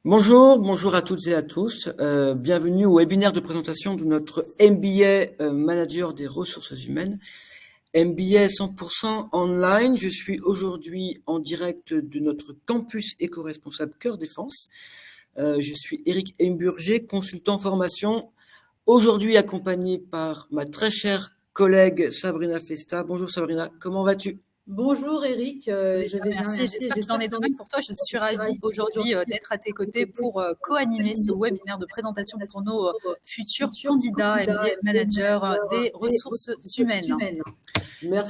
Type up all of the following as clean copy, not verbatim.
Bonjour à toutes et à tous. Bienvenue au webinaire de présentation de notre MBA Manager des ressources humaines. MBA 100% online. Je suis aujourd'hui en direct de notre campus éco-responsable Cœur Défense. Je suis Éric Heimburger, consultant formation, aujourd'hui accompagné par ma très chère collègue Sabrina Festa. Bonjour Sabrina, comment vas-tu ? Bonjour Éric, je vais bien, merci. J'espère qu'il en est de même pour toi. Je suis ravie aujourd'hui d'être à tes côtés pour co-animer ce webinaire de présentation pour nos futurs candidats MBA Manager des ressources humaines.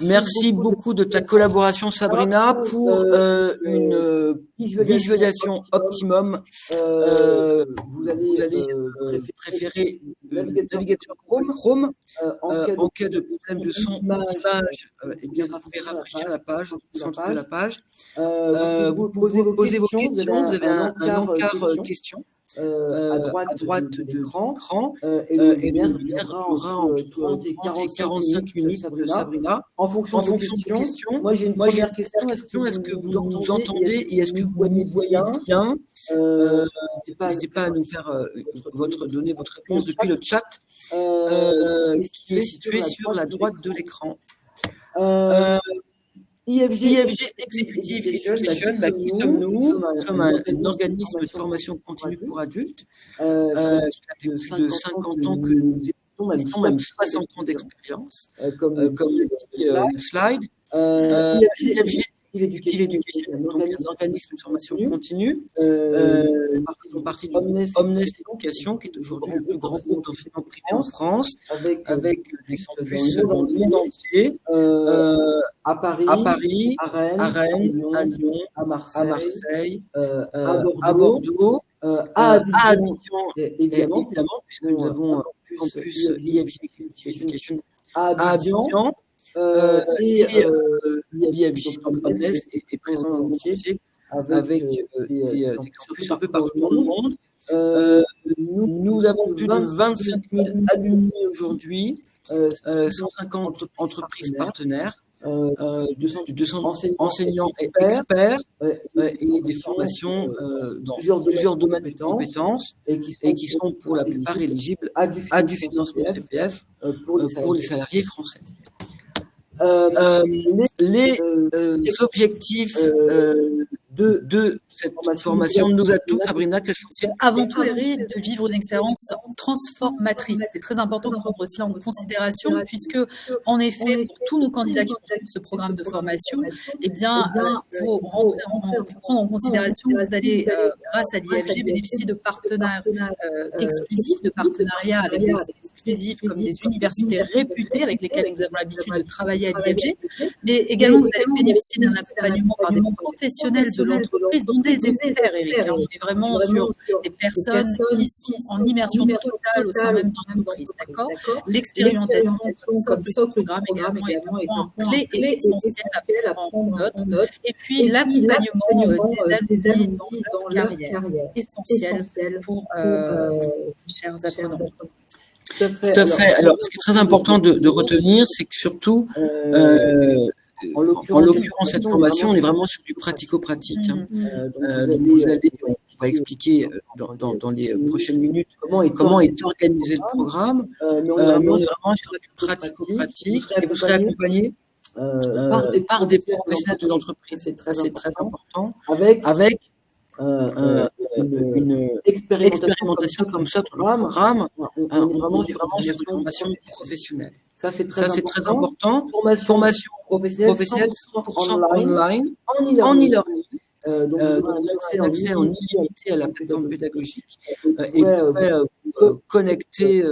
Merci beaucoup de ta collaboration Sabrina pour une visualisation optimum. Vous allez préférer le navigateur Chrome. En cas de problème de son, d'image, vous pouvez rafraîchir la page, centrer la page. Vous pouvez poser vos questions. Vous avez un encart questions. À droite de l'écran, et le webinaire durera entre 30 et 45 minutes de Sabrina. En fonction de questions, moi j'ai une première question. Est-ce que vous nous entendez et est-ce que vous voyez bien? N'hésitez pas à nous faire donner votre réponse depuis le chat qui est situé sur la droite de l'écran. IFG Executive Education, qui sommes-nous? Nous sommes un organisme de formation continue pour adultes. Ça fait plus de 50 ans que nous existons, même 60 ans d'expérience, comme le dit le slide. IFG Executive Education, donc un organisme de formation continue. Nous faisons partie de Omnes Education, qui est aujourd'hui le plus grand groupe d'enseignement privé en France, avec des campus dans le monde entier, à Paris, à Rennes, à Lyon, à Marseille, à Bordeaux, à Abidjan, évidemment, puisque nous avons un campus IFG Education à Abidjan. L'IFG Omnes est présent dans le monde entier avec des campus un peu partout dans le monde. Nous avons plus de 25 000 alumni aujourd'hui, 150 entreprises partenaires, 200 enseignants et experts et des formations dans plusieurs domaines de compétences et qui sont pour la plupart éligibles à du financement CPF pour les salariés français. Les objectifs de cette formation nous a tous, Sabrina, quels sont-ils? Avant tout, Eric, de vivre une expérience transformatrice. C'est très important de prendre cela en considération, puisque, en effet, pour tous nos candidats qui ont ce programme de formation, il faut prendre en considération que vous allez, grâce à l'IFG, bénéficier de partenaires exclusifs, de partenariats avec des exclusifs comme des universités réputées avec lesquelles nous avons l'habitude de travailler à l'IFG, mais également vous allez bénéficier d'un accompagnement par des professionnels de l'entreprise, dont des experts, Eric. On est vraiment sur des personnes qui sont en immersion totale au sein même de l'entreprise. L'expérimentation comme ce programme également est un point clé et essentiel à prendre en note. Et puis l'accompagnement des alumni dans leur carrière, essentiel pour chers apprenants. Tout à fait. Alors, ce qui est très important de retenir, c'est que surtout, en l'occurrence, cette formation, on est vraiment sur du pratico-pratique. Donc, on va expliquer dans les prochaines minutes comment est organisé le programme, mais on est vraiment sur du pratico-pratique et vous serez accompagné par des professionnels de l'entreprise. C'est très important, avec une expérimentation comme ça pour le programme. On est vraiment sur une formation professionnelle. Ça, c'est très important. Formation professionnelle 100% online, en e-learning. Donc, accès en illimité à la plateforme pédagogique et vous pouvez connecter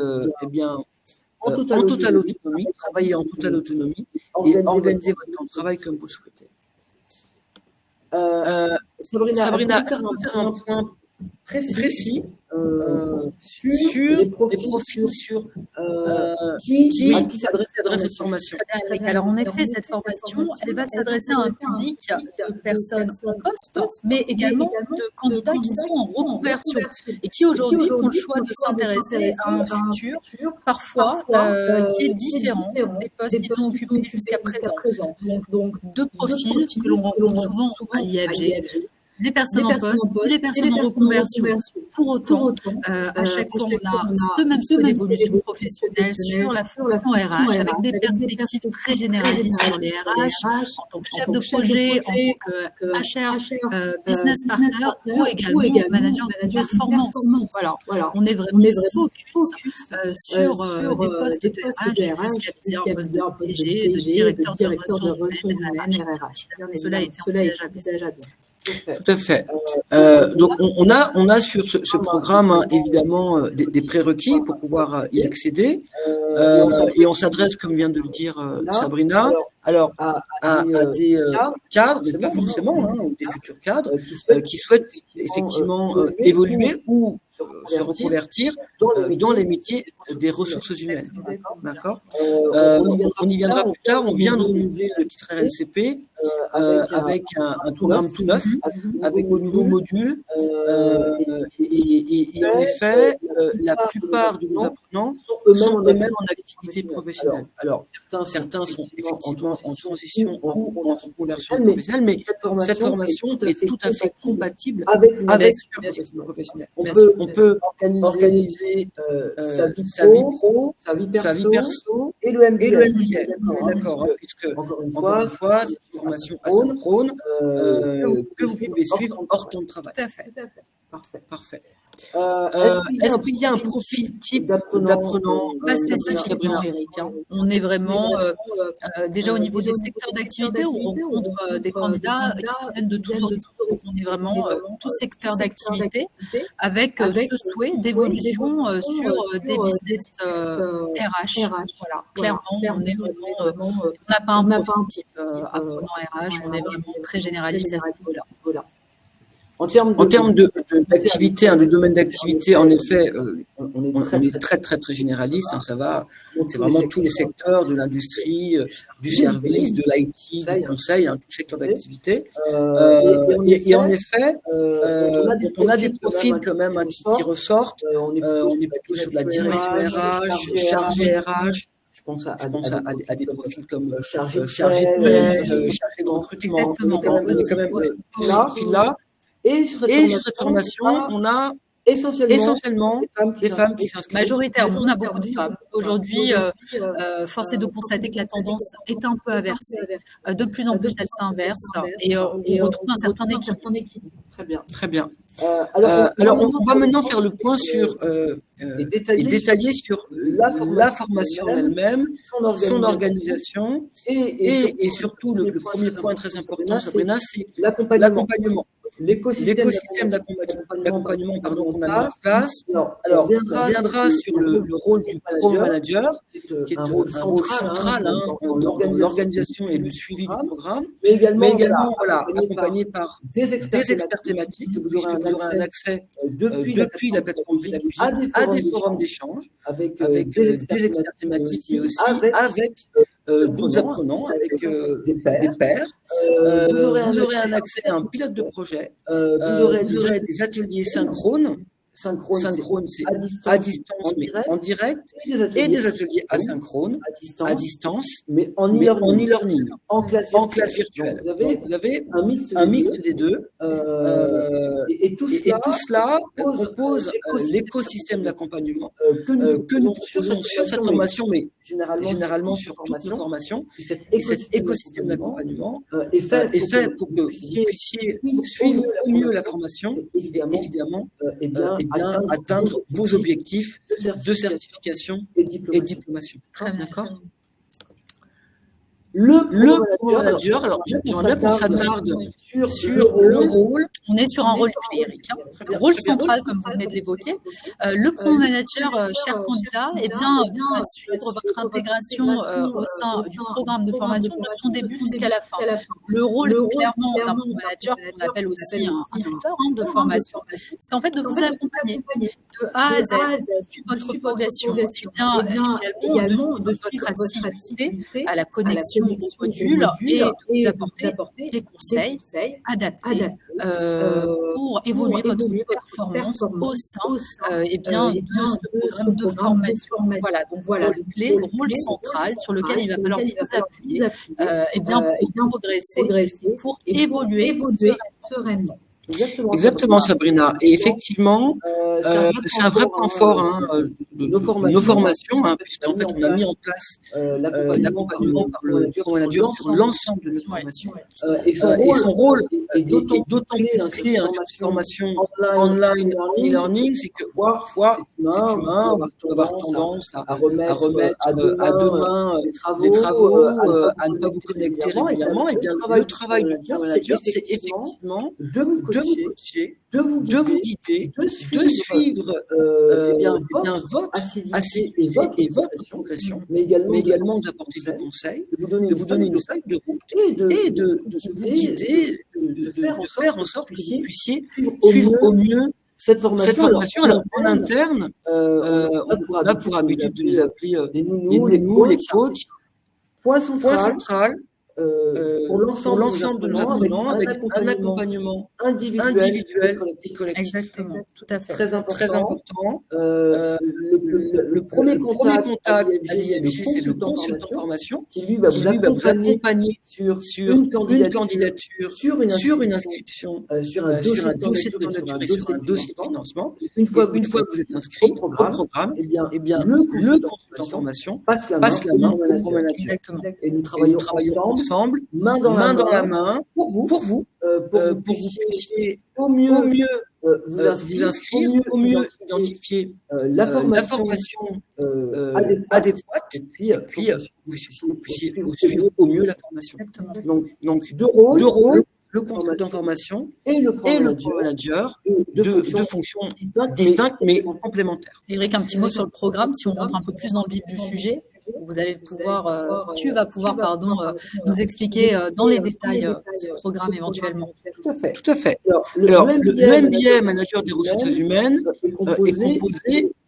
en totale autonomie, travailler en totale autonomie et organiser votre temps de travail comme vous le souhaitez. Sabrina, on peut faire un point précis sur les profils qui s'adressent à cette formation. Alors en effet, cette formation, elle va s'adresser à un public de personnes en poste, mais également de candidats qui sont en reconversion et qui aujourd'hui font le choix de s'intéresser à un futur, parfois qui est différent des postes qu'ils ont occupés jusqu'à présent. Donc deux profils que l'on rencontre souvent à l'IFG. des personnes en poste, des personnes en reconversion. Pour autant, à chaque fois, on a ce même souhait d'évolution professionnelle sur la fonction RH, avec des perspectives très généralistes sur les RH, en tant que chef de projet, en tant que HR, business partner ou également manager de performance. Voilà, on est vraiment focus sur des postes de RH jusqu'à viser un poste de DG, de directeur de ressources humaines RH. Cela a été envisageable. Tout à fait. Donc, on a sur ce programme, hein, évidemment, des prérequis pour pouvoir y accéder. Et on s'adresse, comme vient de le dire Sabrina, alors à des cadres, mais pas forcément, hein, des futurs cadres, qui souhaitent effectivement évoluer ou se reconvertir dans les métiers des ressources humaines. D'accord. On y viendra plus tard. On vient de renouveler le titre RNCP avec un programme tout neuf, avec de nouveaux modules. Et en effet, la plupart de nos apprenants sont eux-mêmes en activité professionnelle. Alors, certains sont effectivement en transition ou en reconversion professionnelle, mais cette formation est tout à fait compatible avec une professionnelle. On peut organiser sa vie pro, sa vie perso et le MBA. D'accord, puisque, encore une fois, c'est une formation asynchrone que vous pouvez suivre hors temps de travail. Tout à fait. Parfait. Est-ce qu'il y a un profil type d'apprenant? Pas spécifiquement, Eric. On est vraiment, déjà au niveau des secteurs d'activité, on rencontre des candidats qui viennent de tous horizons. On est vraiment tout secteur d'activité avec ce souhait d'évolution sur des business RH. Voilà, clairement, on est vraiment, on n'a pas un profil type apprenant RH, on est vraiment très généraliste à ce niveau-là. En termes d'activité, de domaine d'activité, en effet, on est très, très, très généraliste. Hein, ça va, c'est vraiment tous les secteurs de l'industrie, du service, de l'IT, du conseil, tout secteur d'activité. Et en effet, on a des profils quand même qui ressortent. On est plutôt sur de la direction RH, chargé RH. Je pense à des profils comme chargé de chargé de recrutement. Exactement. On est quand même là. Et sur cette formation, on a essentiellement des femmes qui s'inscrivent. Majoritairement, on a beaucoup de femmes. Aujourd'hui, force est de constater que la tendance est un peu inversée. De plus en plus, elle s'inverse et on retrouve un certain équilibre. Très bien. Alors, on va maintenant faire le point sur et détailler sur la formation en elle-même, son organisation et surtout le premier point très important, Sabrina, c'est l'accompagnement. L'écosystème d'accompagnement qu'on a mis en place. Alors, on viendra sur le rôle du programme manager, qui est un rôle central dans l'organisation et le suivi du programme, mais également accompagné par des experts thématiques. Vous aurez un accès depuis la plateforme Pédagogie à des forums d'échange avec des experts thématiques, mais aussi avec d'autres apprenants, avec des pairs. Vous aurez un accès à un pilote de projet. Vous aurez des ateliers synchrones. Synchrone, c'est à distance, mais en direct, et des ateliers asynchrones, à distance, mais en e-learning, en classe virtuelle. Vous avez un mix des deux, et tout cela compose l'écosystème d'accompagnement que nous faisons sur cette formation, mais généralement sur toutes nos formations. Et cet écosystème d'accompagnement est fait pour que vous puissiez suivre au mieux la formation et évidemment atteindre vos objectifs de certification et diplomation. D'accord. Le manager, alors j'aimerais bien qu'on s'attarde sur le rôle. On est sur un rôle clé, Eric. Le rôle central, comme vous venez de l'évoquer. Le programme manager, cher candidat, va suivre votre intégration au sein du programme de formation de son début jusqu'à la fin. Le rôle, clairement, d'un programme manager, qu'on appelle aussi un tuteur de formation, c'est en fait de vous accompagner de A à Z sur votre progression, également de suivre votre assiduité à la connexion des modules et de vous apporter des conseils adaptés pour évoluer votre performance au sein de ce programme de formation. Voilà, donc voilà le clé, le rôle central sur lequel il va falloir vous appuyer pour progresser, pour évoluer sereinement. Exactement, Sabrina. Et effectivement, c'est un vrai point fort de nos formations, puisqu'en fait, on a mis en place l'accompagnement par le manager sur l'ensemble de nos formations. Et son rôle est d'autant plus clé sur ces formations online e-learning, c'est que parfois, cet humain va avoir tendance à remettre à demain les travaux, à ne pas vous connecter régulièrement. Et bien, le travail du manager, c'est effectivement de vous coacher, de vous guider, de suivre votre assiduité et votre progression, mais également d'apporter des conseils, de vous donner une feuille de route et de vous guider, de faire en sorte que vous puissiez suivre au mieux cette formation. Alors, en interne, on a pour habitude de les appeler les nounous, les coachs. Point central, pour l'ensemble de nos apprenants, avec un accompagnement individuel et collectif. Exactement, tout à fait. Très important. Le premier contact à l'IMG, c'est le consultant de formation qui lui va vous accompagner sur une candidature, sur une inscription, sur un dossier de candidature et sur un dossier de financement. Une fois que vous êtes inscrit au programme, eh bien, le consultant de formation passe la main au manager. Exactement. Et nous travaillons ensemble, main dans la main, pour vous puissiez au mieux vous inscrire, au mieux identifier la formation adéquate, et puis vous puissiez suivre au mieux la formation. Exactement. Donc deux rôles, le consultant en formation et le manager, deux fonctions distinctes mais complémentaires. Eric, un petit mot sur le programme, si on rentre un peu plus dans le vif du sujet. Vous allez pouvoir, tu vas pouvoir, nous expliquer dans les détails ce programme éventuellement. Tout à fait. Alors, le MBA, Manager des ressources humaines, est composé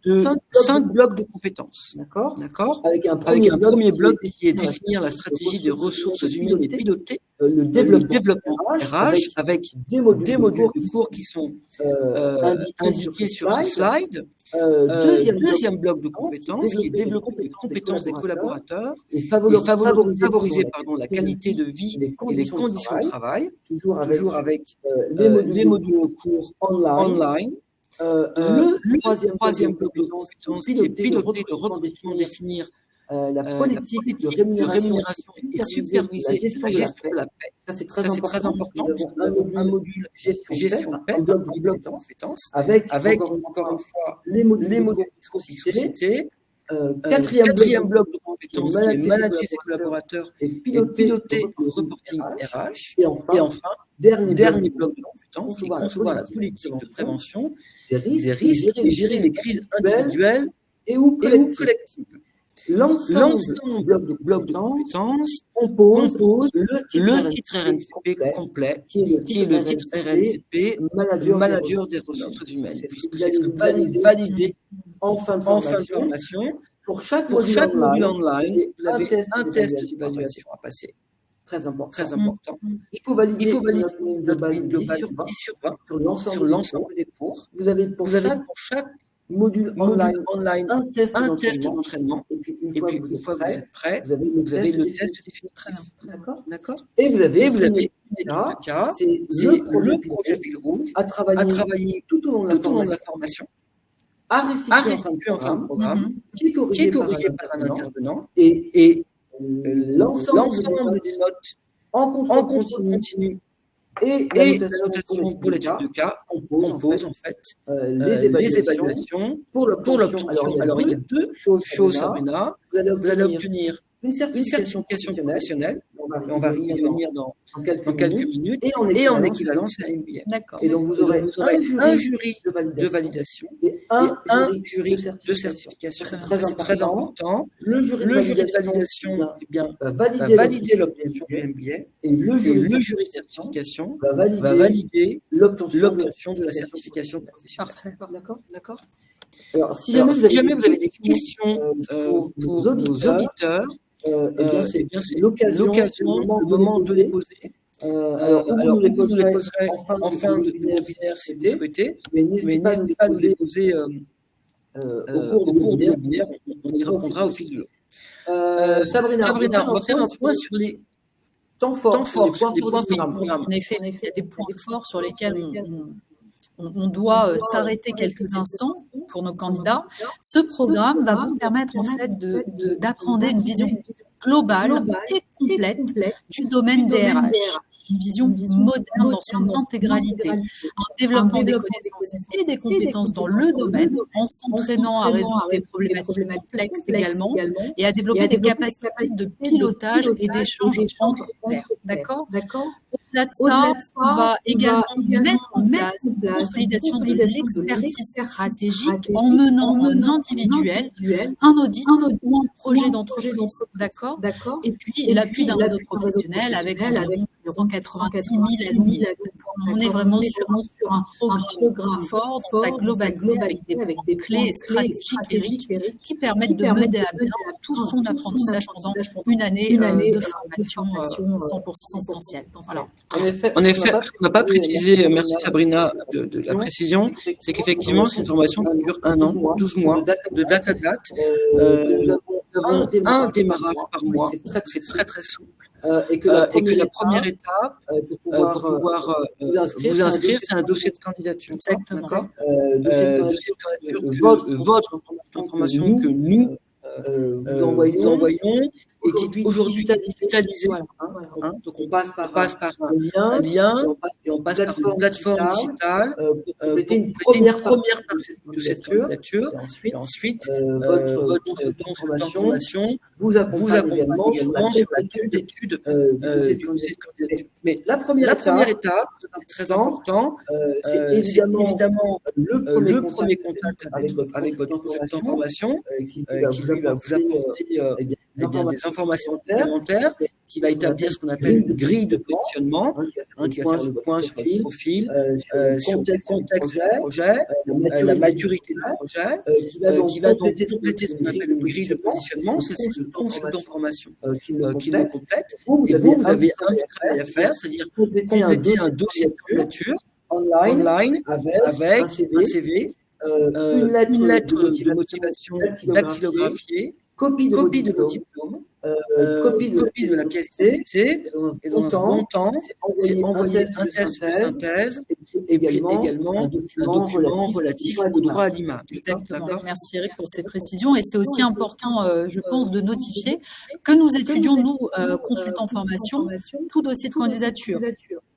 de 5 blocs de compétences. D'accord. Avec un premier bloc qui est définir la stratégie des ressources humaines et piloter le développement RH, avec des modules de cours qui sont indiqués sur ce slide. Deuxième bloc de compétences qui est développer les compétences des collaborateurs et favoriser la qualité de vie et les conditions de travail, toujours avec les modules de cours online. Le troisième bloc de compétences qui est piloter le recrutement, définir la politique de rémunération et superviser la gestion de la paie. Ça, c'est très important. Un module gestion de paie, un bloc de compétences, avec encore une fois, les modules de cités. Quatrième bloc de compétences qui est manager ses collaborateurs et piloter le reporting RH. Et enfin, dernier bloc de compétences qui est concevoir la politique de prévention des risques et gérer les crises individuelles ou collectives. L'ensemble du bloc de compétences compose le titre RNCP complet, qui est le titre RNCP Manager des ressources humaines, puisque c'est validé en fin de formation. Pour chaque module online, vous avez un test d'évaluation à passer. Très important. Il faut valider une note globale de 10 sur 20 sur l'ensemble des cours. Vous avez pour chaque module online un test d'entraînement. Et puis, une fois que vous êtes prêt, vous avez le test définitif. D'accord. Et vous avez une étude de cas. C'est le projet fil rouge à travailler tout au long de la formation, à restituer en fin de programme, qui est corrigé par un intervenant. Et l'ensemble des notes en contrôle continu et la notation pour l'étude de cas compose en fait les évaluations pour l'obtention. Alors, il y a deux choses, Sabrina. Vous allez obtenir une certification professionnelle. On va y revenir dans quelques minutes. Et en équivalence à MBA. D'accord. Et donc, vous aurez un jury de validation et un jury de certification. C'est très important. Le jury de validation va valider l'obtention du MBA et le jury de certification va valider l'obtention de la certification professionnelle. Parfait. D'accord. Alors, si jamais vous avez des questions pour nos auditeurs, c'est l'occasion, le moment de les poser. Alors, vous les poserez en fin de webinaire si vous souhaitez, mais n'hésitez pas à nous les poser au cours du webinaire, on y répondra au fil de l'eau. Sabrina, on va faire un point sur les... temps fort, les points forts du programme. En effet, il y a des points forts sur lesquels on doit s'arrêter quelques instants pour nos candidats. Ce programme va vous permettre en fait d'apprendre une vision globale et complète du domaine des RH. Une vision moderne dans son intégralité, un développement des connaissances et des compétences dans le domaine, en s'entraînant à résoudre des problématiques complexes également, et à développer des capacités de pilotage et d'échange entre pairs. D'accord ? Au-delà de ça, on va également mettre en place une consolidation de l'expertise stratégique en menant en individuel un audit ou un projet d'entreprise. D'accord ? Et puis l'appui d'un réseau professionnel avec environ 190 000 alumni. On est vraiment sur un programme fort dans sa globalité avec des clés stratégiques, Eric, qui permettent de mener à bien tout son apprentissage pendant une année de formation 100% distancielle. Voilà. En effet, on n'a pas précisé, merci Sabrina de la précision, c'est qu'effectivement, c'est une formation qui dure 1 an, 12 mois, de date à date. Nous avons un démarrage par mois, c'est très très souple. Et que la première étape, pour pouvoir vous inscrire, c'est un dossier de candidature. Exactement. Dossier de candidature, votre information que nous vous envoyons et qui est aujourd'hui digitalisée. Donc on passe par un lien et on passe par une plateforme digitale pour compléter une première partie de cette candidature. Et ensuite, votre transformation vous accompagne également sur la tube d'études de cette candidature. Mais la première étape, c'est très important, c'est évidemment le premier contact avec votre consultant en formation qui va vous apporter des informations complémentaires, qui va établir ce qu'on appelle une grille de positionnement, qui va faire le point sur votre profil, sur le contexte du projet, la maturité du projet, qui va donc compléter ce qu'on appelle une grille de positionnement. Ça, c'est le consultant formation qui le complète. Et vous avez un travail à faire, c'est-à-dire compléter un dossier de candidature online avec un CV, une lettre de motivation dactylographiée, copie de vos diplômes, copie de la pièce d'identité, et dans un second temps, c'est envoyer un test de synthèse et puis également un document relatif au droit à l'image. Exactement. Merci Eric pour ces précisions. Et c'est aussi important, je pense, de notifier que nous étudions, nous, consultants formation, tout dossier de candidature,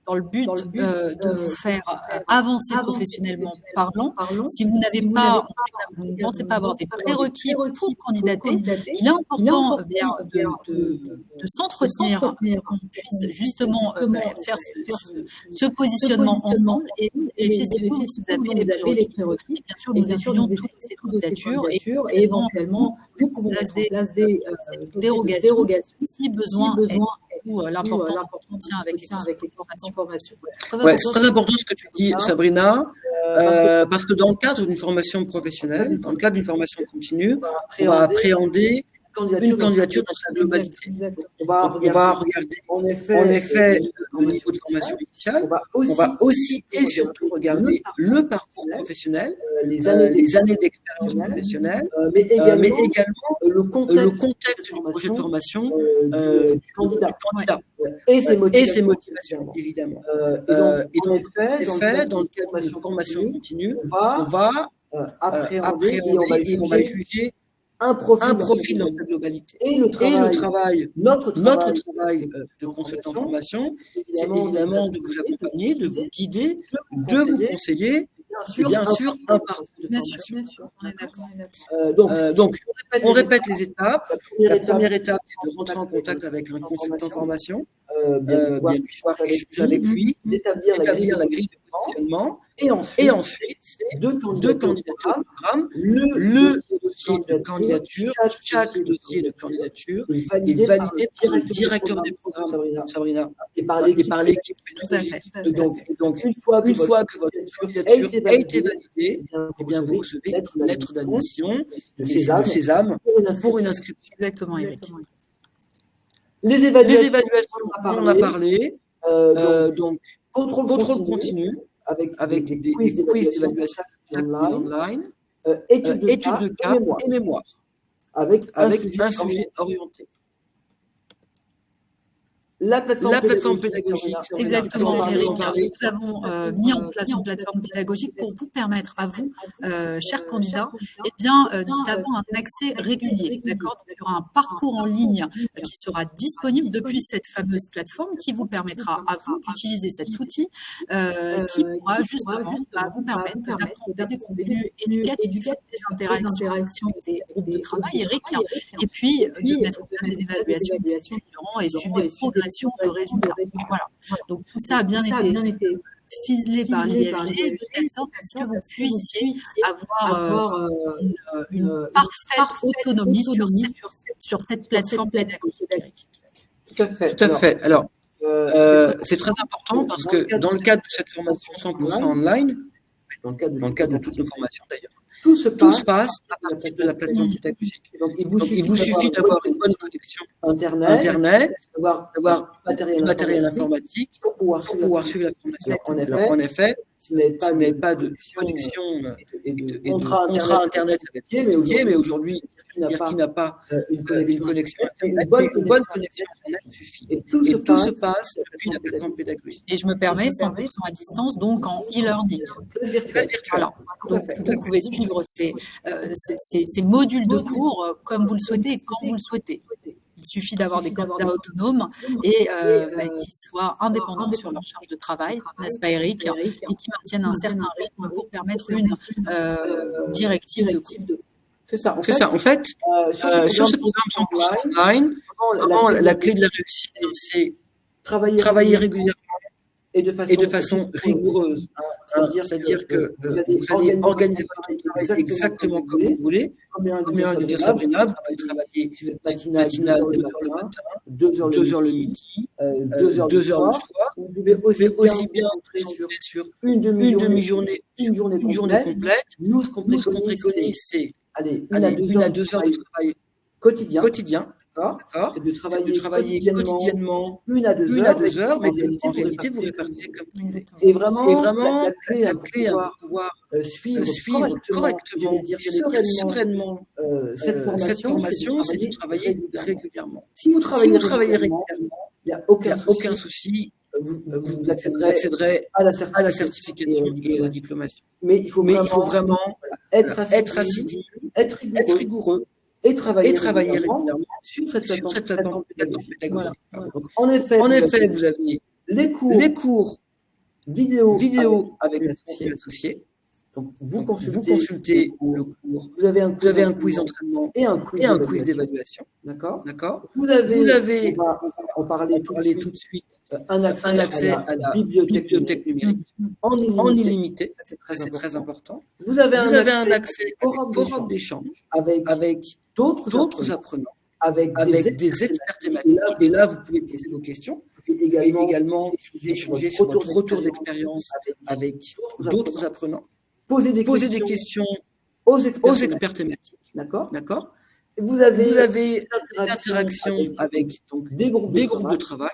dans le but de vous faire avancer professionnellement parlant. Si vous n'avez pas, vous ne pensez pas avoir des prérequis pour candidater, il est important de s'entretenir, qu'on puisse justement faire ce positionnement ensemble et vérifier si vous avez les prérequis. Et bien sûr, nous étudions toutes ces candidatures et éventuellement, nous pouvons mettre en place des dérogations si besoin ou l'important tient avec les formations. Ouais, c'est très important ce que tu dis, Sabrina, parce que dans le cadre d'une formation professionnelle, dans le cadre d'une formation continue, on va appréhender une candidature dans sa globalité. On va regarder en effet le niveau de formation initiale, on va aussi et surtout regarder le parcours professionnel, les années d'expérience professionnelle, mais également le contexte du projet de formation du candidat. Et ses motivations, évidemment. Et donc, en effet, dans le cadre d'une formation continue, on va appréhender et on va juger un profil dans sa globalité. Et notre travail de consultant en formation, c'est évidemment de vous accompagner, de vous guider, de vous conseiller, bien sûr, un parcours de formation. Bien sûr, on est d'accord. Donc, on répète les étapes. La première étape, c'est de rentrer en contact avec un consultant en formation, bien échanger avec lui, d'établir la grille de positionnement, et ensuite, deux candidatures au programme, le dossier de candidature, chaque dossier de candidature est validé par le directeur des programmes, Sabrina, et par l'équipe pédagogique. Donc, une fois que votre candidature a été validée, eh bien, vous recevez une lettre d'admission de Sésame pour une inscription. Exactement, Eric. Les évaluations, on en a parlé. Donc, contrôle continu avec des quiz d'évaluation online, études de cas et mémoire, avec un sujet orienté. La plateforme pédagogique, exactement, Eric. Nous avons mis en place une plateforme pédagogique pour vous permettre à vous, chers candidats, d'avoir un accès régulier. D'accord ? Donc, il y aura un parcours en ligne qui sera disponible depuis cette fameuse plateforme qui vous permettra à vous d'utiliser cet outil qui pourra justement vous permettre d'apprendre des contenus éducatifs, des interactions des groupes de travail, Eric, et puis de mettre en place des évaluations des étudiants et suivre des progressions de résultats. Voilà. Donc tout ça a bien été ficelé par l'IFG de telle sorte à ce que vous puissiez avoir une parfaite autonomie sur cette plateforme pédagogique. Tout à fait. Alors, c'est très important parce que dans le cadre de cette formation 100% online, dans le cadre de toutes nos formations d'ailleurs, tout se passe à partir de la plateforme pédagogique. Donc, il vous suffit d'avoir une bonne connexion Internet, d'avoir du matériel informatique pour pouvoir suivre la formation. En effet, si vous n'avez pas de connexion et de contrat Internet, ça va être compliqué, mais aujourd'hui, qui n'a pas une connexion Internet, une bonne connexion Internet suffit. Et tout se passe depuis la plateforme pédagogique. Et je me permets, 100% à distance, donc en e-learning. Voilà. Donc, vous pouvez suivre ces modules de cours comme vous le souhaitez et quand vous le souhaitez. Il suffit d'avoir des candidats autonomes et qui soient indépendants sur leur charge de travail, n'est-ce pas Eric, et qui maintiennent un certain rythme pour permettre une directive de cours. C'est ça. En fait, sur ce programme 100% online, vraiment, la clé de la réussite, c'est travailler régulièrement et de façon rigoureuse. C'est-à-dire que vous allez organiser votre travail exactement comme vous voulez. Comme vient de dire Sabrina, vous allez travailler matinale 2h le matin, 2h le midi, 2h le soir. Vous pouvez aussi bien entrer sur une demi-journée, une journée complète. Nous, ce qu'on préconise, c'est une à 2 heures de travail quotidien. D'accord. C'est de travailler quotidiennement 1 à 2 heures, mais en réalité, vous répartissez comme ça. Et vraiment, la clé à pouvoir suivre correctement, sereinement cette formation, c'est de travailler régulièrement. Si vous travaillez régulièrement, il n'y a aucun souci. Vous accéderez à la certification et à la diplomation. Mais il faut vraiment être assidu, être rigoureux et travailler régulièrement sur cette plateforme pédagogique. Voilà. Donc, en effet, vous avez les cours vidéo avec l'associé. Donc, vous consultez le cours. Vous avez un quiz d'entraînement et un quiz d'évaluation. D'accord. Vous avez, on parlait tout de suite, un accès à la bibliothèque numérique en illimité. C'est très important. Vous avez un accès au forum d'échange avec d'autres apprenants, avec des experts thématiques. Et là, vous pouvez poser vos questions. Vous pouvez également échanger sur votre retour d'expérience avec d'autres apprenants. Poser des questions aux experts thématiques. D'accord. Vous avez des interactions avec des groupes de travail.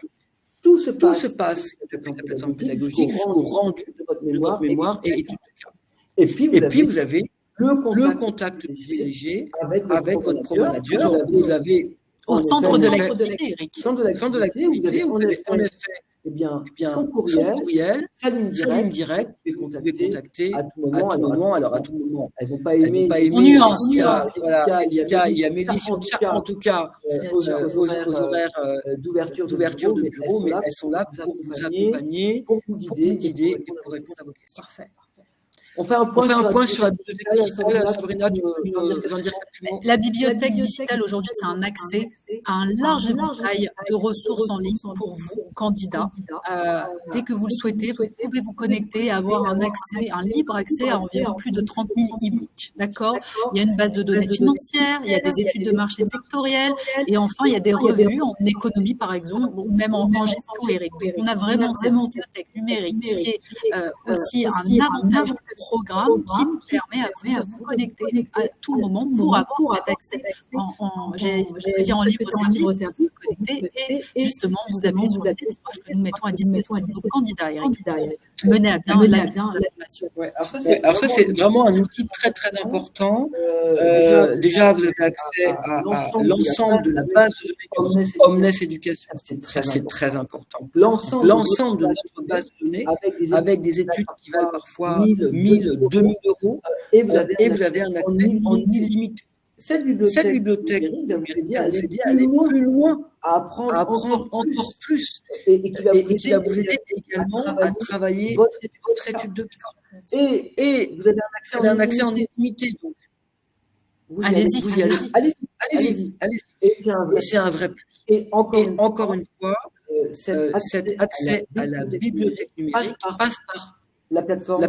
Tout se passe depuis la plateforme pédagogique jusqu'au rendu de votre mémoire et études de cas. Et puis, vous avez le contact privilégié avec votre pro-manager. Vous avez au centre de l'activité, Eric. Centre de l'activité, vous avez en effet son courriel, sa ligne directe, vous pouvez contacter à tout moment. Alors, à tout moment, elles n'ont pas aimé. On nuance. Il y a Mélissa, en tout cas, aux horaires d'ouverture de bureau, mais elles sont là pour vous accompagner, pour vous guider et pour répondre à vos questions. Parfait. On fait un point sur la bibliothèque digitale. Sabrina, tu peux nous en dire quelque chose ? La bibliothèque digitale, aujourd'hui, c'est un accès à un large éventail de ressources en ligne pour vous, candidats. Dès que vous le souhaitez, vous pouvez vous connecter et avoir un libre accès à environ plus de 30 000 e-books. D'accord ? Il y a une base de données financières, il y a des études de marché sectorielles, et enfin, il y a des revues en économie, par exemple, ou même en gestion, Eric. Donc, on a vraiment cette bibliothèque numérique qui est aussi un avantage programme qui vous permet à vous de vous connecter à tout moment pour avoir cet accès en libre service, vous connecter et justement vous appuyer sur le ouvrages que nous mettons à disposition de nos candidats, Eric, pour mener à bien la formation. Ouais, alors ça, c'est vraiment un outil très, très important. Déjà, vous avez accès à l'ensemble de la base de données du Omnes Éducation. Ça, c'est très important. L'ensemble de notre base de données, avec des études qui valent parfois 1000, 2000 euros, et vous avez un accès en illimité. Cette bibliothèque numérique, vous aider à aller plus loin, à apprendre encore plus, et qui va vous aider également à travailler votre étude de cas. Et vous avez un accès en illimité. Donc, allez-y. Et c'est un vrai plus. Et encore une fois, cet accès à la bibliothèque numérique passe par la plateforme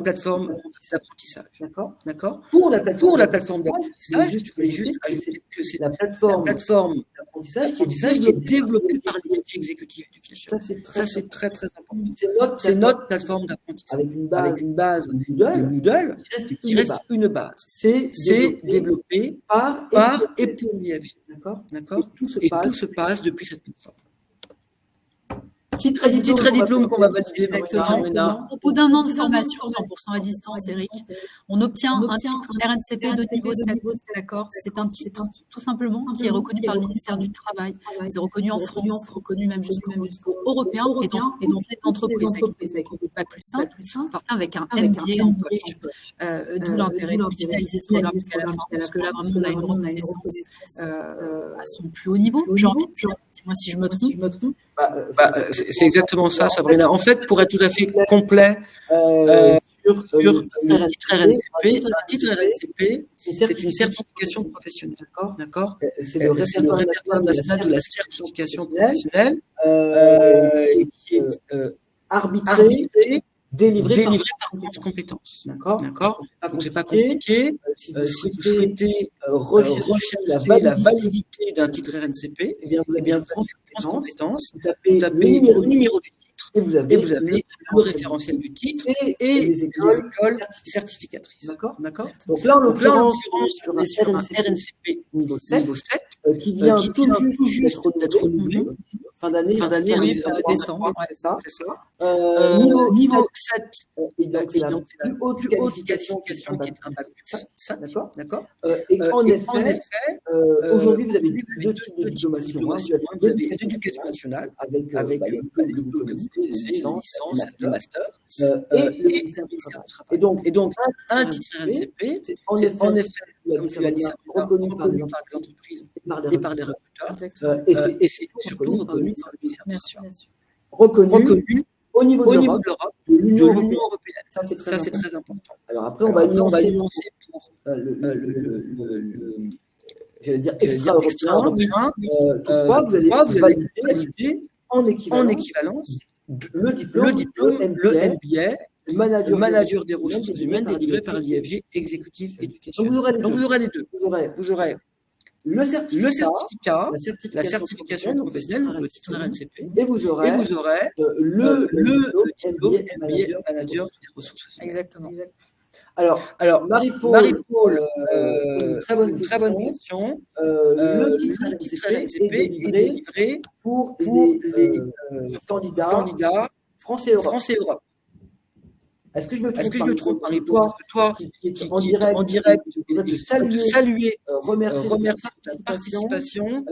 d'apprentissage. D'accord. Pour la plateforme d'apprentissage, je voulais juste ajouter que c'est la plateforme d'apprentissage qui est développée par l'IFG Executive Education. Ça, c'est très, très important. C'est notre plateforme d'apprentissage avec une base Moodle qui reste une base. C'est développé par et pour l'IFG. D'accord. Et tout se passe depuis cette plateforme. Titre et diplôme qu'on va valider. Exactement. Au bout d'un an de formation 100% à distance, Eric, on obtient un titre RNCP de niveau 7. D'accord. C'est un titre tout simplement qui est reconnu par le ministère du Travail. C'est reconnu en France, c'est reconnu même jusqu'au niveau européen et dans les entreprises. Avec Bac plus 5, partant avec un MBA en poche. D'où l'intérêt de finaliser ce programme jusqu'à la fin, parce que là vraiment on a une reconnaissance à son plus haut niveau. J'ai envie de dire, dis-moi si je me trompe. C'est exactement ça, Sabrina. En fait, pour être tout à fait complet sur le titre RNCP, un titre RNCP, c'est une certification professionnelle. D'accord. C'est le répertoire national de la certification professionnelle qui est arbitré, délivré par France Compétences. D'accord. Donc, c'est pas compliqué. Si vous souhaitez rechercher la validité d'un titre RNCP, eh bien, vous avez France Compétences, vous tapez le numéro du titre, et vous avez le référentiel du titre et les écoles certificatrices. D'accord. Donc là, en l'occurrence, on est sur un RNCP niveau 7 qui vient tout juste d'être renouvelé. Fin d'année, décembre. C'est ça. Niveau 7, et donc c'est la plus haute qualification qui est un bac plus 5. D'accord. Et en effet, aujourd'hui, vous avez deux types de diplomation. Vous avez l'éducation nationale avec licence, master, et le ministère du Travail. Et donc, un titre RNCP, c'est en effet, comme tu l'as dit, reconnu par les entreprises et par les recruteurs. Et c'est surtout reconnu par le ministère. Bien sûr. Reconnu au niveau de l'Europe, de l'Union européenne. Ça, c'est très important. Alors après, on va nuancer pour j'allais dire extra-européen. Toutefois, vous allez valider en équivalence le diplôme, le MBA, le manager des ressources humaines délivré par l'IFG Executive Education. Donc, vous aurez les deux. Vous aurez le certificat, la certification professionnelle, le titre RNCP, et vous aurez le diplôme MBA manager des ressources humaines. Exactement. Alors Marie-Paul, très bonne question. Le titre RNCP est délivré pour les candidats France et Europe. Est-ce que je me trompe, Marie-Paul? Toi, qui est en direct, te saluer, remercier ta participation,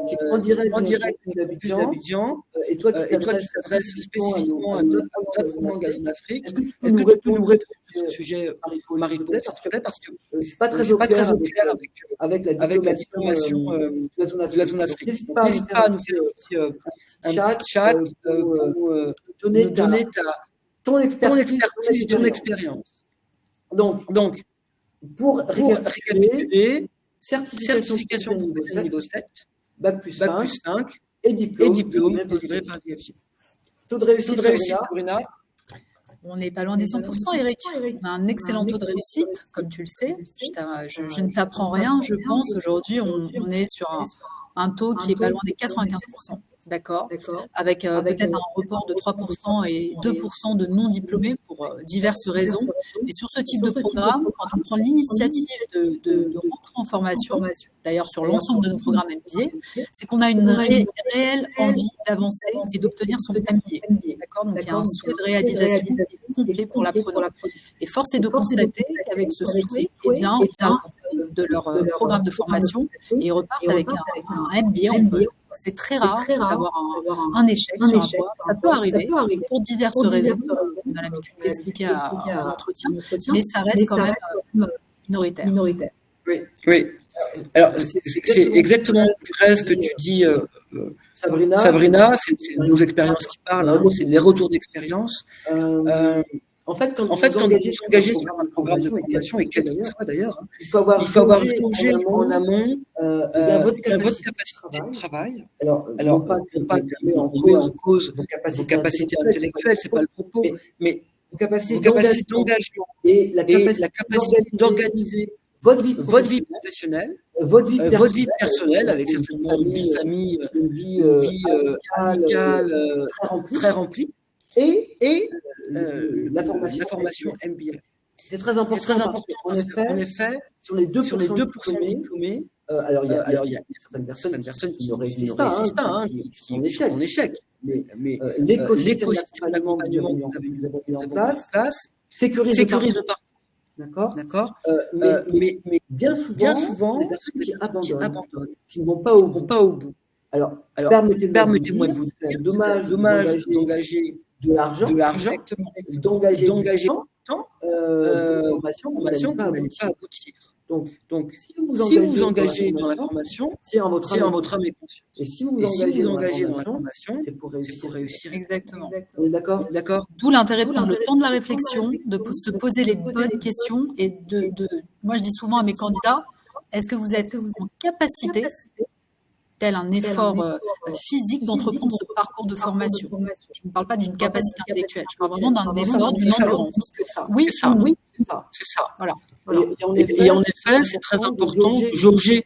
qui est en direct depuis Abidjan, et toi qui t'adresses spécifiquement à notre programme Gazon d'Afrique. Est-ce que tu peux nous répondre sur ce sujet, Marie-Paul, parce que je ne suis pas très au clair avec la diplomation de la zone Afrique. N'hésite pas à nous faire un petit chat pour donner ton expertise, ton expérience. Donc, pour récapituler, certification professionnelle niveau 7, Bac plus 5 et diplôme délivré par l'IFG. Taux de réussite, Sabrina. On n'est pas loin des 100%, Eric. On a un excellent taux de réussite, comme tu le sais. Je ne t'apprends rien, je pense. Aujourd'hui, on est sur un taux qui est pas loin des 95%. d'accord, avec peut-être un report de 3% et 2% de non-diplômés pour diverses raisons. Et sur ce type de programme, quand on prend l'initiative de rentrer en formation, d'ailleurs sur l'ensemble de nos programmes MBA, c'est qu'on a une réelle envie d'avancer et d'obtenir son MBA. D'accord, donc il y a un souhait de réalisation complet pour l'apprenant. Et force est de constater qu'avec ce souhait, eh bien, ils arrivent de leur programme de formation et ils repartent avec un MBA en poche. C'est très rare d'avoir un échec sur un point. Ça peut arriver pour diverses raisons. On a l'habitude d'expliquer à l'entretien, mais ça reste quand même minoritaire. Oui. Alors, c'est exactement vrai ce que tu dis, Sabrina. C'est nos expériences qui parlent, hein, c'est les retours d'expérience. En fait, quand vous vous engagez sur un programme de formation, et quel qu'il soit d'ailleurs, il faut avoir jaugé en amont votre capacité de travail. Alors non pas en cause vos capacités intellectuelles, c'est pas le propos, mais vos capacités d'engagement et la capacité d'organiser votre vie professionnelle, votre vie personnelle, avec certainement une vie famille, une vie amicale très remplie, et la formation MBA. C'est très important parce qu'en effet, sur les 2% diplômés, alors il y a certaines personnes qui ne réussissent pas, qui sont en échec. Mais l'écosystème d'accompagnement que nous avons mis en place sécurise le parcours. D'accord. Mais bien souvent, les personnes qui abandonnent, qui ne vont pas au bout. Alors permettez-moi de vous dire, c'est dommage d'engager de l'argent, d'engager du temps, formation, vous n'allez pas aboutir. Donc, si vous vous engagez dans la formation, c'est en votre âme et conscience. Et si vous vous engagez dans la formation, c'est pour réussir. Exactement. On est d'accord. D'où l'intérêt de prendre le temps de la réflexion, de se poser les bonnes questions et moi je dis souvent à mes candidats, est-ce que vous êtes en capacité, tel un effort physique, d'entreprendre ce parcours de formation. Je ne parle pas d'une capacité intellectuelle, je parle vraiment d'un effort, d'une endurance. Oui, c'est ça. Voilà. Et en effet, c'est très important de jauger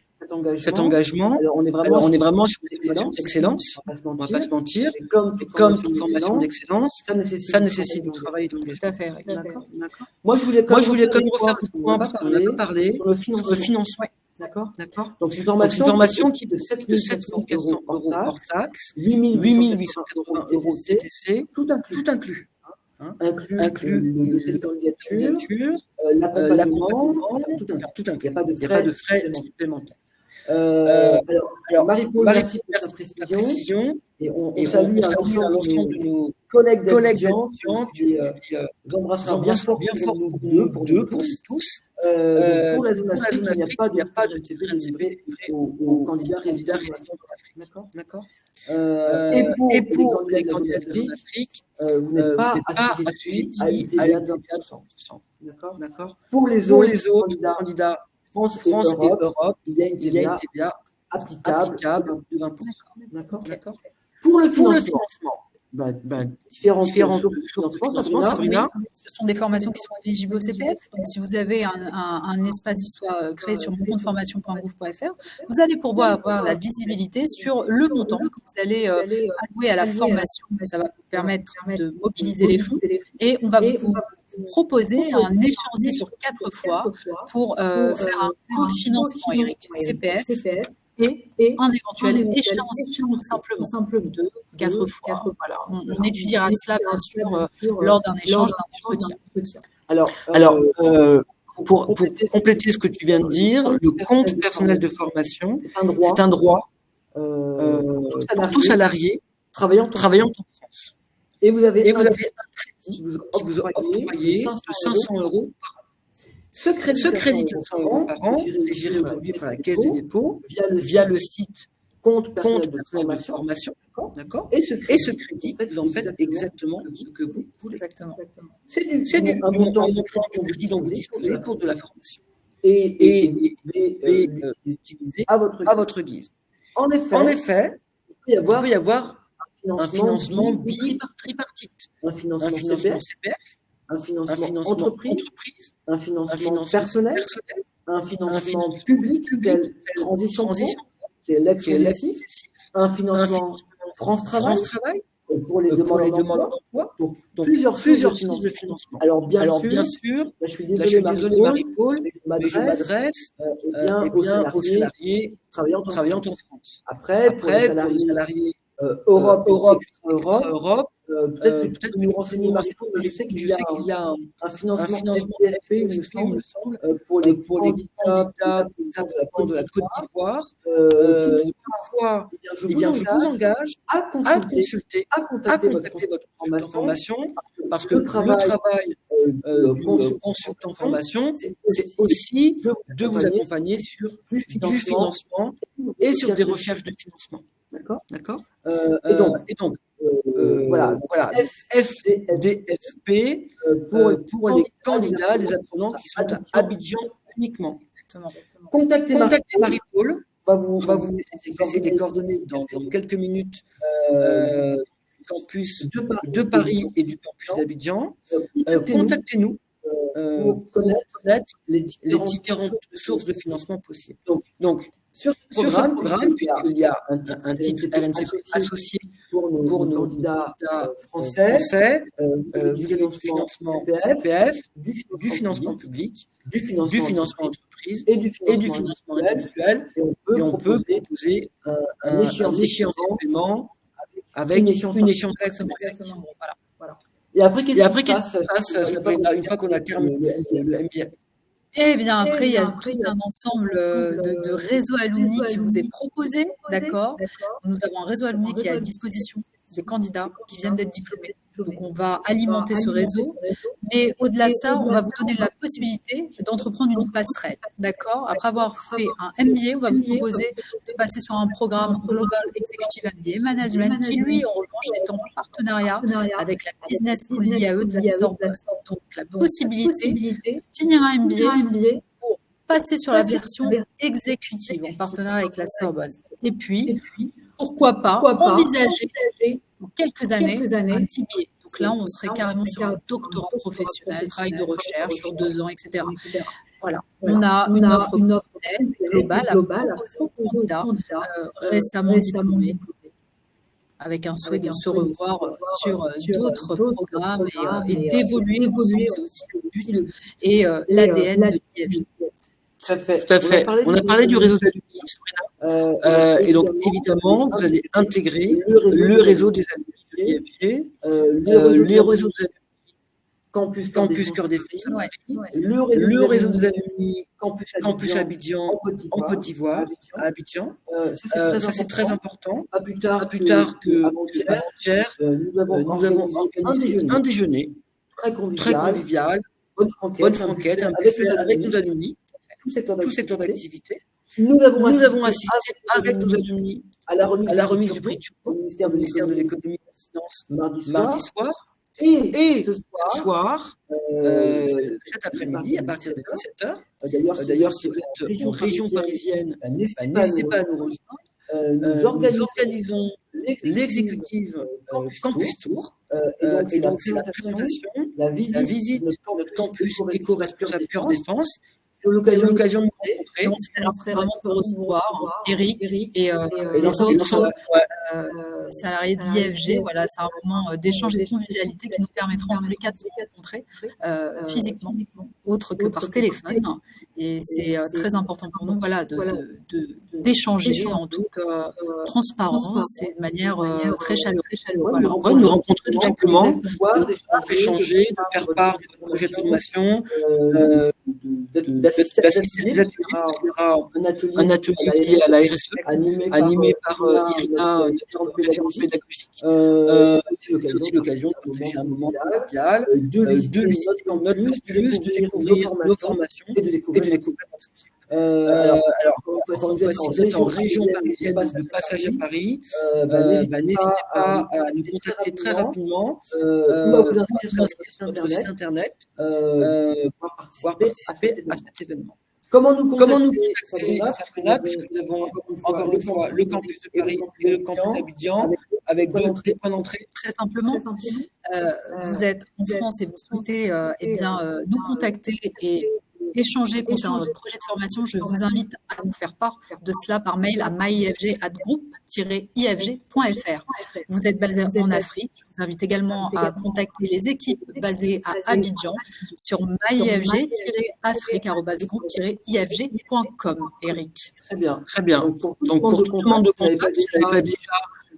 cet engagement. Alors, on est vraiment sur une formation d'excellence, on ne va pas se mentir. Comme toute formation d'excellence, ça nécessite du travail et de l'engagement. Tout à fait, d'accord. Moi, je voulais quand même refaire un point, parce qu'on n'a pas parlé sur le financement. D'accord. Donc, c'est une formation qui est de 7 400 euros hors taxe, 8 880 euros TTC, tout inclus. Inclus le dossier de candidature, l'accompagnement, tout inclus. Il n'y a pas de frais supplémentaires. Alors Marie-Paul, merci pour sa précision. Et on salue l'ensemble de nos collègues d'étudiants qui embrassera bien fort pour tous. Pour la zone Afrique, il n'y a pas de CP aux candidats résidents en Afrique. D'accord. Et pour les candidats de zone Afrique, vous n'êtes pas assujettis à une TVA de 100%. D'accord. Pour les autres candidats France et Europe, il y a une TVA applicable de 20%. D'accord. Pour le financement, différentes financements, Sabrina. Ce sont des formations qui sont éligibles au CPF. Donc, si vous avez un espace qui soit créé sur mon compte formation.gouv.fr, vous allez pouvoir avoir la visibilité sur le montant que vous allez allouer à la formation. Ça va vous permettre de mobiliser les fonds et on va vous proposer un échéancier sur 4 fois pour faire un cofinancement, Eric, CPF. Et un éventuel échéancier tout simplement de 4 fois. Voilà. On étudiera cela bien sûr lors d'un échange, d'un entretien. Alors pour compléter ce que tu viens de dire, le compte personnel de formation, c'est un droit pour tout salarié travaillant en France. Et vous avez un crédit qui vous octroyé de 500 euros par an. Ce crédit de 500 euros par an est géré aujourd'hui par la Caisse des dépôts via le site compte personnel de formation. D'accord. Et ce crédit, vous en faites exactement ce que vous voulez. Exactement. C'est un montant de crédit dont vous disposez pour de la formation. Et l'utiliser à votre guise. En effet, il peut y avoir un financement tripartite. Un financement CPF, un financement entreprise, un financement personnel, un financement public, transition, qui est l'ex-FONDICIF, un financement France Travail, pour les demandes d'emploi. Donc, plusieurs sources de financement. Alors, bien sûr, je suis désolé Marie-Paul, mais je m'adresse aux salariés travaillant en France. Après, pour les salariés Europe, peut-être que vous nous renseignez, Marie-Paul, mais je sais qu'il y a un financement FDSP, il me semble, pour les candidats de la Côte d'Ivoire. Toutefois, je vous engage à contacter votre formation, parce que le travail du consultant formation, c'est aussi de vous accompagner sur du financement et sur des recherches de financement. D'accord. Et donc, voilà, FDFP pour les candidats, les apprenants qui sont à Abidjan uniquement. Contactez Marie-Paul, va vous laisser des coordonnées dans quelques minutes du campus de Paris et du campus d'Abidjan. Contactez-nous pour connaître les différentes sources de financement possibles. Donc, sur ce programme, puisqu'il y a un titre RNCP associé pour nos candidats français, du financement CPF, du financement public, du financement entreprise et du financement individuel. Et on peut proposer un échéancier de paiement avec une échéance. Exactement. Voilà. Et après, qu'est-ce qui se passe une fois qu'on a terminé le MBA? Eh bien, après, il y a tout un ensemble de réseaux alumni qui vous est proposé, d'accord. Nous avons un réseau alumni qui est à disposition des candidats qui viennent d'être diplômés. Donc, on va alimenter ce réseau. Mais au-delà de ça, on va vous donner la possibilité d'entreprendre une passerelle, d'accord. Après avoir fait un MBA, on va vous proposer de passer sur un programme Global Executive MBA Management qui, lui, en revanche, est en partenariat avec la Business School IAE de la Sorbonne. Donc, la possibilité de finir un MBA pour passer sur la version exécutive en partenariat avec la Sorbonne. Et puis, pourquoi pas envisager dans quelques années un MBA. Donc là, on serait carrément sur un doctorat professionnel, travail de recherche sur 2 ans, etc. Voilà. On a une offre complète, globale à proposer aux candidats récemment diplômés, avec un souhait de se revoir sur d'autres programmes et d'évoluer ensemble, c'est aussi le but, et l'ADN de l'IFG. Tout à fait. On a parlé du réseau d'alumni, et donc évidemment, vous allez intégrer le réseau des alumni de l'IFG, les réseaux des alumni Campus Cœur des Filles, le réseau des alumni Campus Abidjan en Côte d'Ivoire, à Abidjan. Ça, c'est très important. Pas plus tard qu'avant-hier, nous avons organisé un déjeuner très convivial, bonne franquette, un buffet avec nos alumni. Tout secteur d'activité. Nous avons assisté avec nos alumni à la remise du prix au ministère de l'Économie et de la Finance mardi soir. Et ce soir, cet après-midi, à partir de 17h, d'ailleurs, si vous êtes en région parisienne, n'hésitez pas à nous rejoindre. Nous organisons l'exécutive Campus Tour. Et donc, c'est la présentation, la visite de notre campus éco-responsable Cœur Défense. C'est l'occasion de nous rencontrer. On serait vraiment de recevoir Eric et les autres salariés de l'IFG. Voilà, c'est un moment d'échange et de convivialité qui nous permettra en tous les cas de se rencontrer physiququement, autre que par téléphone. Et c'est très important pour nous, voilà, d'échanger en toute transparence et de manière très chaleureuse. Voilà. Nous rencontrer tout simplement, échanger, de faire part de votre projet de formation, d'assister des ateliers. Il y aura un atelier lié à la RSE, animé par Irina, notre référente pédagogique. C'est aussi l'occasion de partager un moment convivial, de visiter notre campus, de découvrir nos formations et de découvrir notre société. Alors, encore une fois, si vous êtes en région parisienne de passage à Paris, n'hésitez pas à nous contacter très rapidement ou à vous inscrire sur notre site internet pour pouvoir participer à cet événement. Comment nous contacter, Sabrina, puisque nous avons encore une fois le campus de Paris et le campus d'Abidjan avec deux points d'entrée. Très simplement, vous êtes en France et vous souhaitez nous contacter et échanger concernant votre projet de formation, je vous invite à nous faire part de cela par mail à myifg@groupe-ifg.fr. Vous êtes basé en Afrique. Je vous invite également à contacter les équipes basées à Abidjan sur myifg-afrique@groupe-ifg.com. Eric. Très bien. Donc, pour toute demande de contact, si vous n'avez pas déjà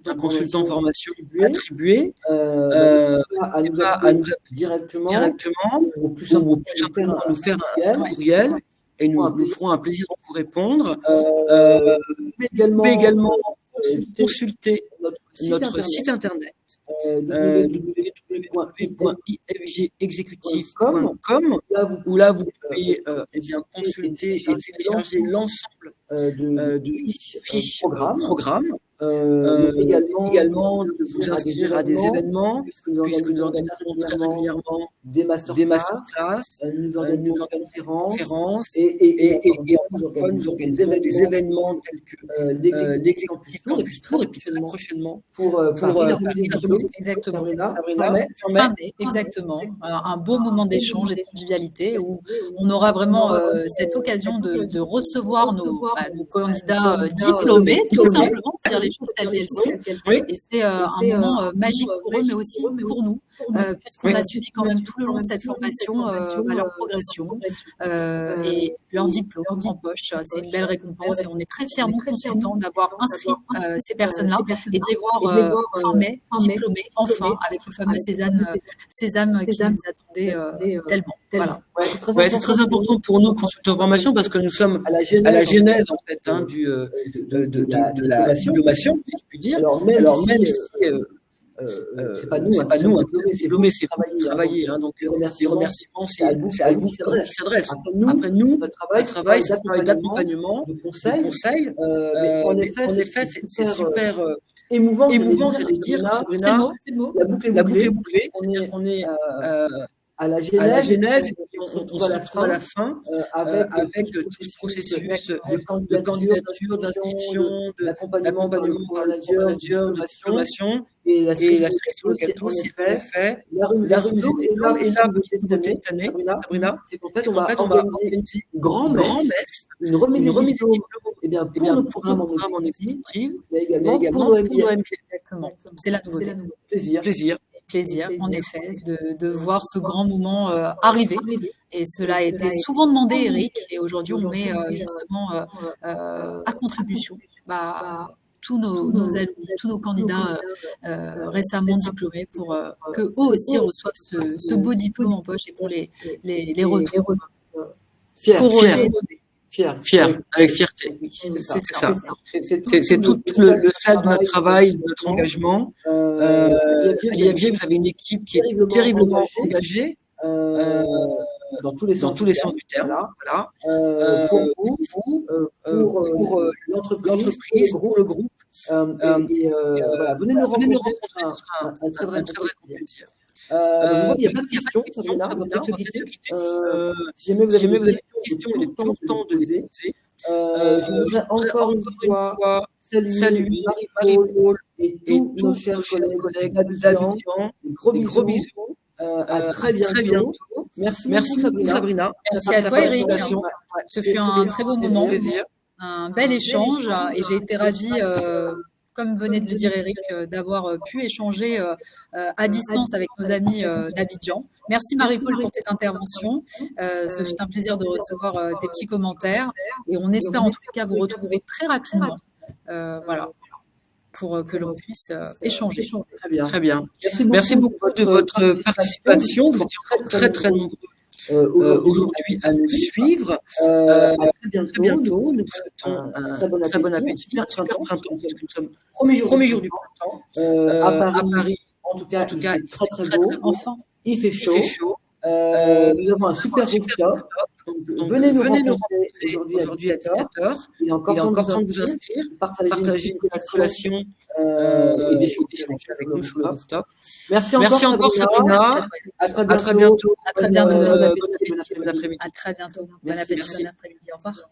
un consultant formation attribué, à nous appeler directement ou plus simplement à nous faire un courriel et nous ferons un plaisir de vous répondre. Vous pouvez également consulter notre site internet www.ifgexecutive.com où là vous pouvez consulter et télécharger l'ensemble de fiches programmes. Également de vous inscrire à des événements puisque nous organisons très régulièrement des masterclass, nous organisons des conférences et parfois nous organisons des événements tels que l'exécutif Campus Tour et puis très prochainement pour exactement. Fin mai, exactement. Un beau moment d'échange et de convivialité où on aura vraiment cette occasion de recevoir nos candidats diplômés, tout simplement, dire les choses telles qu'elles sont. Et c'est un moment magique pour eux, mais aussi pour nous, puisqu'on a suivi quand même tout le long de cette formation leur progression et leur diplôme en poche. C'est une belle récompense et on est très fiers, nous, consultants, d'avoir inscrit ces personnes-là et de les voir fin mai, diplômés, enfin, avec le fameux Sésame qui nous attendait tellement. Voilà. C'est très important pour nous, consultants formation, parce que nous sommes à la genèse en fait de la diplomation, si je puis dire. Alors même si c'est pas nous, diplômé, c'est travailler. Donc les remerciements, c'est à vous qui s'adresse. Après nous, notre travail, c'est un travail d'accompagnement, de conseil. Mais en effet, c'est super émouvant, j'allais dire, Sabrina. La boucle est bouclée. On est à la genèse, et puis on se retrouve à la fin avec tout le processus de candidature, d'inscription, d'accompagnement par le manager, de diplomation et la sélection de gâteau, c'est fait. La remise et là, cette année, Sabrina, c'est qu'en fait, on va organiser une grande messe, une remise des diplômes, pour notre programme en exécutif, mais également pour l'OMG. Exactement. C'est la nouveauté. Plaisir, en effet, de voir ce grand moment arriver. Et cela a été souvent demandé, Eric, et aujourd'hui, on met justement à contribution tous nos alumni, tous nos candidats récemment diplômés pour qu'eux aussi reçoivent ce beau diplôme en poche et qu'on les retrouve. Fier, avec fierté. C'est ça. C'est tout le sel de notre travail, de notre engagement. À l'IFG, vous avez une équipe qui est terriblement engagée dans tous les sens du terme. Voilà. Pour vous, pour l'entreprise, pour le groupe. Voilà, venez nous rencontrer, ce sera un très grand plaisir. Je vois qu'il n'y a pas de questions, Sabrina, on va peut-être se quitter. Si jamais vous avez des questions, il est tout le temps de les poser. Je voudrais encore une fois saluer Marie-Paul et tous nos chers collègues d'Abidjan. Des gros bisous. À très bientôt. Merci beaucoup, Sabrina. Merci à toi, Eric. Ce fut un très beau moment, un bel échange et j'ai été ravie, comme venait de le dire Eric, d'avoir pu échanger à distance avec nos amis d'Abidjan. Merci Marie-Paul pour tes interventions. Ce fut un plaisir de recevoir tes petits commentaires et on espère en tous les cas vous retrouver très rapidement. Voilà. Pour que l'on puisse échanger. Très bien. Merci beaucoup de votre participation. Vous êtes très nombreux aujourd'hui à nous suivre. À très bientôt. Nous vous souhaitons un très bon appétit, un super printemps, puisque nous sommes premier jour du printemps. À Paris, en tout cas, il est très beau. Enfin, il fait chaud. Nous avons un super rooftop. Donc, venez nous rencontrer aujourd'hui à 17h. Il est encore temps de vous inscrire, partager une collation et des choses avec nous sur le rooftop. Merci encore Sabrina. À très bientôt. Bon après-midi. À très bientôt. Bon après-midi. Au revoir.